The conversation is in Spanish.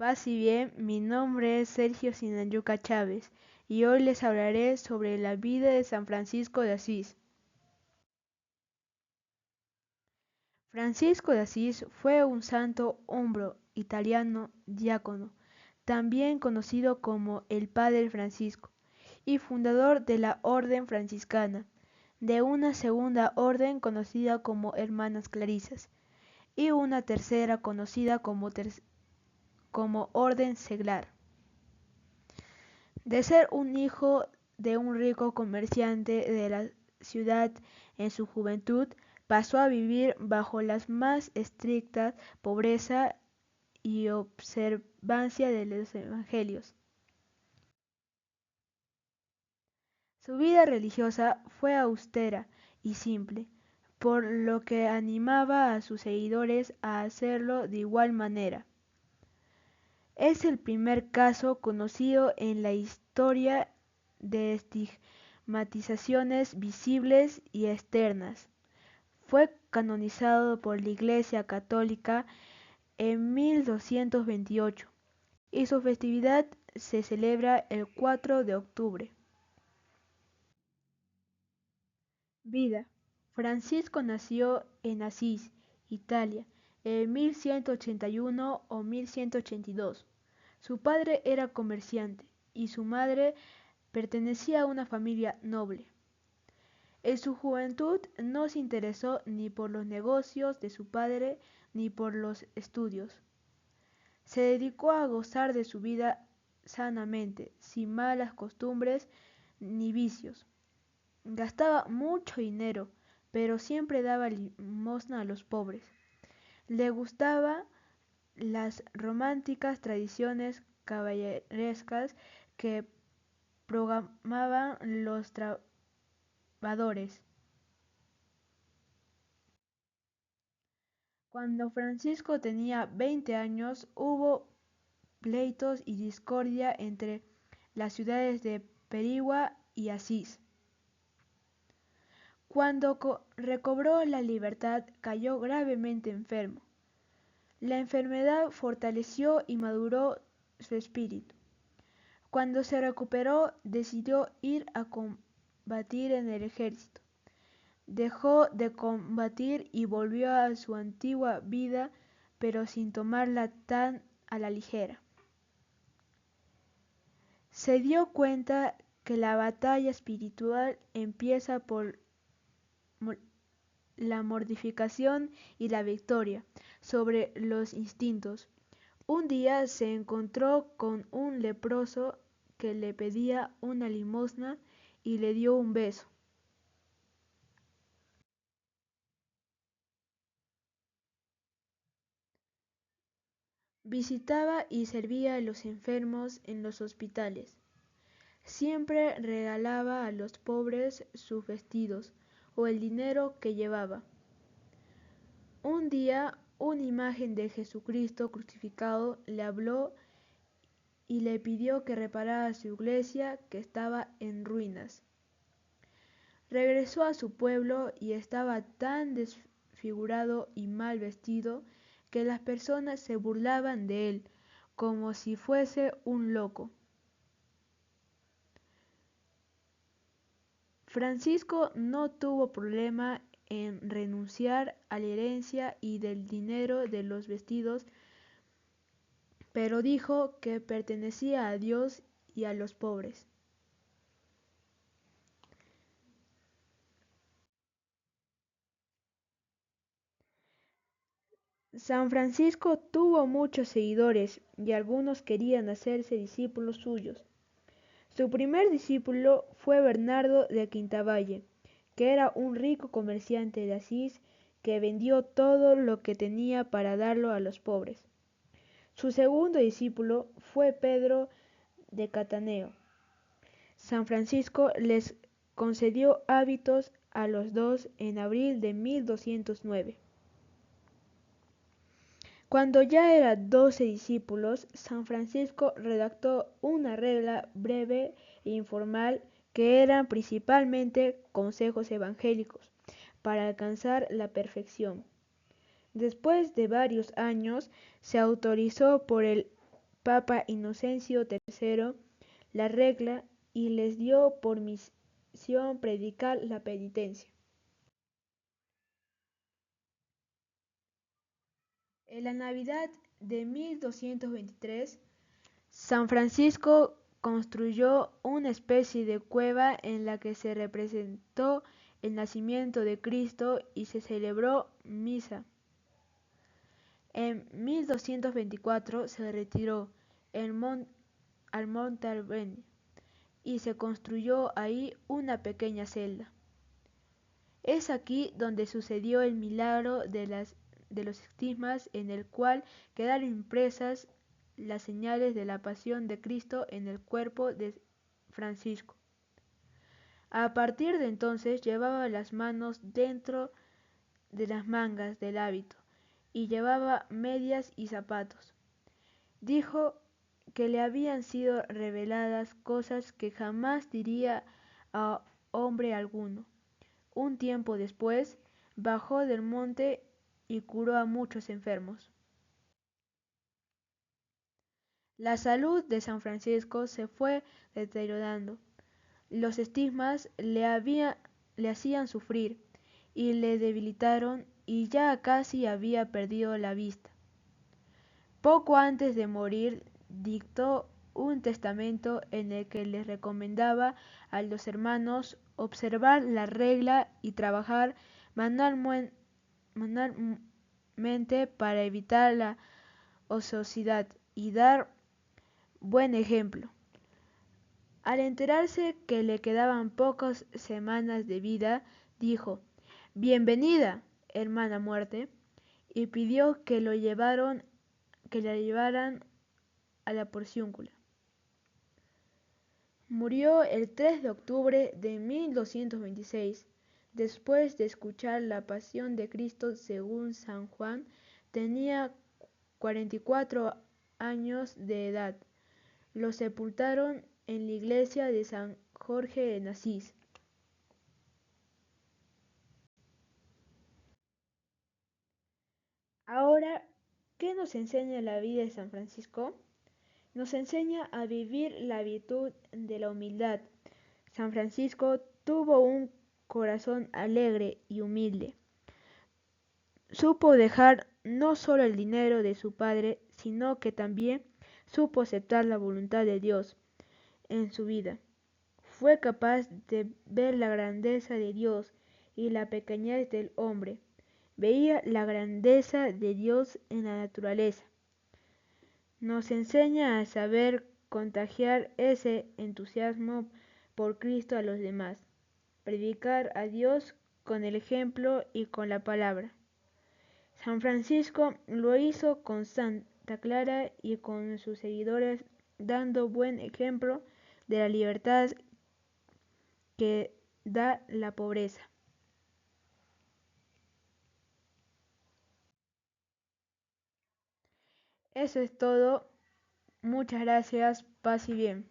Paz y bien, mi nombre es Sergio Sinayuca Chávez y hoy les hablaré sobre la vida de San Francisco de Asís. Francisco de Asís fue un santo hombro italiano diácono, también conocido como el Padre Francisco, y fundador de la Orden Franciscana, de una segunda orden conocida como Hermanas Clarisas, y una tercera conocida como Orden Seglar. De ser un hijo de un rico comerciante de la ciudad en su juventud, pasó a vivir bajo la más estricta pobreza y observancia de los evangelios. Su vida religiosa fue austera y simple, por lo que animaba a sus seguidores a hacerlo de igual manera. Es el primer caso conocido en la historia de estigmatizaciones visibles y externas. Fue canonizado por la Iglesia Católica en 1228 y su festividad se celebra el 4 de octubre. Vida. Francisco nació en Asís, Italia, en 1181 o 1182. Su padre era comerciante y su madre pertenecía a una familia noble. En su juventud no se interesó ni por los negocios de su padre ni por los estudios. Se dedicó a gozar de su vida sanamente, sin malas costumbres ni vicios. Gastaba mucho dinero, pero siempre daba limosna a los pobres. Le gustaban las románticas tradiciones caballerescas que programaban los trovadores. Cuando Francisco tenía 20 años, hubo pleitos y discordia entre las ciudades de Perigua y Asís. Cuando recobró la libertad, cayó gravemente enfermo. La enfermedad fortaleció y maduró su espíritu. Cuando se recuperó, decidió ir a combatir en el ejército. Dejó de combatir y volvió a su antigua vida, pero sin tomarla tan a la ligera. Se dio cuenta que la batalla espiritual empieza por la mortificación y la victoria sobre los instintos. Un día se encontró con un leproso que le pedía una limosna y le dio un beso. Visitaba y servía a los enfermos en los hospitales. Siempre regalaba a los pobres sus vestidos o el dinero que llevaba. Un día, una imagen de Jesucristo crucificado le habló y le pidió que reparara su iglesia que estaba en ruinas. Regresó a su pueblo y estaba tan desfigurado y mal vestido que las personas se burlaban de él como si fuese un loco. Francisco no tuvo problema en renunciar a la herencia y del dinero de los vestidos, pero dijo que pertenecía a Dios y a los pobres. San Francisco tuvo muchos seguidores y algunos querían hacerse discípulos suyos. Su primer discípulo fue Bernardo de Quintavalle, que era un rico comerciante de Asís que vendió todo lo que tenía para darlo a los pobres. Su segundo discípulo fue Pedro de Cataneo. San Francisco les concedió hábitos a los dos en abril de 1209. Cuando ya eran 12 discípulos, San Francisco redactó una regla breve e informal que eran principalmente consejos evangélicos para alcanzar la perfección. Después de varios años, se autorizó por el Papa Inocencio III la regla y les dio por misión predicar la penitencia. En la Navidad de 1223, San Francisco construyó una especie de cueva en la que se representó el nacimiento de Cristo y se celebró misa. En 1224 se retiró al Monte Albany y se construyó ahí una pequeña celda. Es aquí donde sucedió el milagro de los estigmas, en el cual quedaron impresas las señales de la pasión de Cristo en el cuerpo de Francisco. A partir de entonces llevaba las manos dentro de las mangas del hábito y llevaba medias y zapatos. Dijo que le habían sido reveladas cosas que jamás diría a hombre alguno. Un tiempo después, bajó del monte y curó a muchos enfermos. La salud de San Francisco se fue deteriorando. Los estigmas le hacían sufrir y le debilitaron y ya casi había perdido la vista. Poco antes de morir, dictó un testamento en el que les recomendaba a los hermanos observar la regla y trabajar manualmente para evitar la ociosidad y dar buen ejemplo. Al enterarse que le quedaban pocas semanas de vida, dijo: «Bienvenida, hermana muerte», y pidió que la llevaran a la porciúncula. Murió el 3 de octubre de 1226, después de escuchar la pasión de Cristo según San Juan. Tenía 44 años de edad. Lo sepultaron en la iglesia de San Jorge en Asís. Ahora, ¿qué nos enseña la vida de San Francisco? Nos enseña a vivir la virtud de la humildad. San Francisco tuvo un corazón alegre y humilde. Supo dejar no solo el dinero de su padre, sino que también supo aceptar la voluntad de Dios en su vida. Fue capaz de ver la grandeza de Dios y la pequeñez del hombre. Veía la grandeza de Dios en la naturaleza. Nos enseña a saber contagiar ese entusiasmo por Cristo a los demás, predicar a Dios con el ejemplo y con la palabra. San Francisco lo hizo con Santa Clara y con sus seguidores, dando buen ejemplo de la libertad que da la pobreza. Eso es todo. Muchas gracias. Paz y bien.